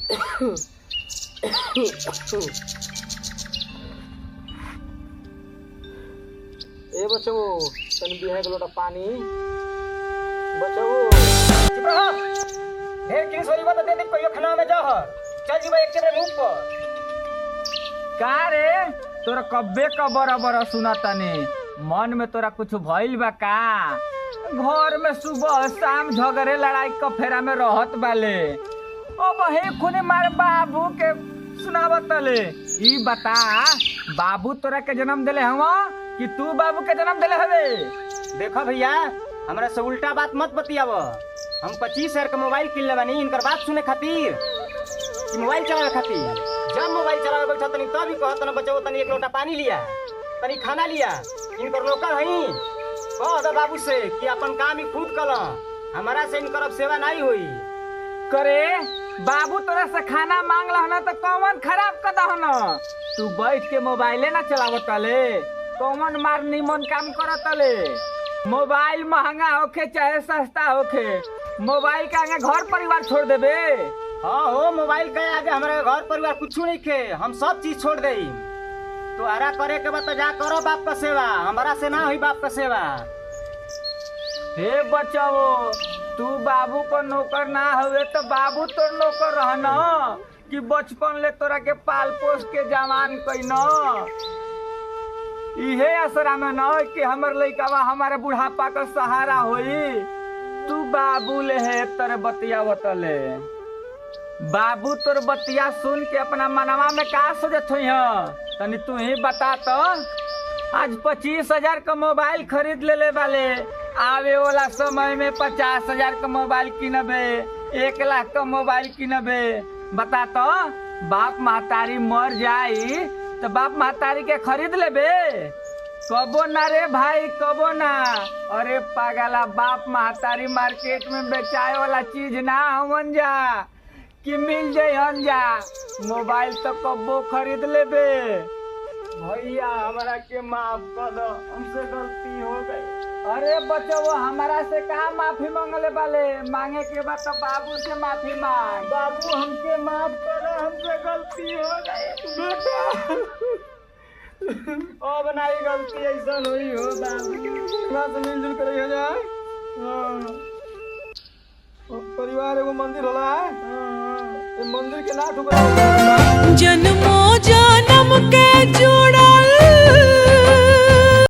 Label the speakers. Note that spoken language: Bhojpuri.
Speaker 1: ए बच्चो तनी बिहाय के लोटा पानी बच्चो
Speaker 2: चुप रहो। ढेर की सोरी बात दे दे कहियो खाना में जा हर चल जीवा एक के मुंह पर।
Speaker 3: का रे तोरा कब्बे का बराबर सुनातानी मन में तोरा कुछ भइल बा का? घर में सुबह शाम झगड़े लड़ाई का फेरा में रहत बाले। अब हे खुने मार बाबू के सुनावतले। ई बता बाबू तोरा के जन्म देले हवा कि तू बाबू के जन्म देले हवे?
Speaker 2: देखो भैया हमरा से उल्टा बात मत बतियाव। हम 25,000 का मोबाइल किनले बानी इनकर बात सुने खातिर कि मोबाइल चलावे खातिर। जब मोबाइल चलावे बैठा तनी तभी कहत न बचाओ तनी एक लोटा पानी लिया तनी खाना लिया। इनकर नौकर हई कह दो बाबू से कि अपन काम ही खुद कल हमारा से इनकर अब सेवा नहीं हुई।
Speaker 3: करे बाबू तोरा से खाना मांग लहना तो कौन खराब कर दहना? तू बैठ के मोबाइले ना चलावतले कौन मार निमन काम करतले? मोबाइल महंगा होखे चाहे सस्ता होखे मोबाइल के आगे घर परिवार छोड़ देबे?
Speaker 2: हाँ हो मोबाइल के आगे हमारे घर परिवार कुछ नहीं खे हम सब चीज छोड़ दे। तो आरा करे के बाद जा करो बाप का सेवा हमारा से ना हुई बाप का सेवा।
Speaker 3: हे बचाओ तू बाबू को नौकर ना हुए तो बाबू तो नौकर रहना कि बचपन ले तोरा के पाल पोस के जवान कइनो। इहे असरा में न कि हमर लइकावा हमारे बुढ़ापा का सहारा होई। तू बाबू ले है तोरे बतिया बतले बाबू तोर बतिया सुन के अपना मनवा में का सोचत हुई तनी तू ही बता तो। आज 25,000 का मोबाइल खरीद ले वाले आवे वाला समय में 50,000 का मोबाइल किनबे 1 लाख का मोबाइल किनबे। बता तो बाप महतारी मर जाई तो बाप महतारी के खरीद लेबे? कबो ना रे भाई कबो ना। अरे पागला बाप महतारी मार्केट में बेचाए वाला चीज ना हमन जा कि मिल जाए जा मोबाइल तो कबो खरीद लेबे।
Speaker 2: भैया हमारा के माफ कर दो हमसे गलती हो गई।
Speaker 3: अरे बच्चो वो हमारा से कहा माफी मांगले वाले मांगे के बाद तो बाबू से माफी मांग।
Speaker 2: बाबू हमके माफ करो हमसे गलती हो गई बेटा। अब नहीं गलती ऐसा नहीं हो बाबू
Speaker 1: मिलजुल कर हो जाए। परिवार एगो मंदिर होला ये मंदिर के ना ठुकरा
Speaker 4: जन्मों जन्म के जुड़ल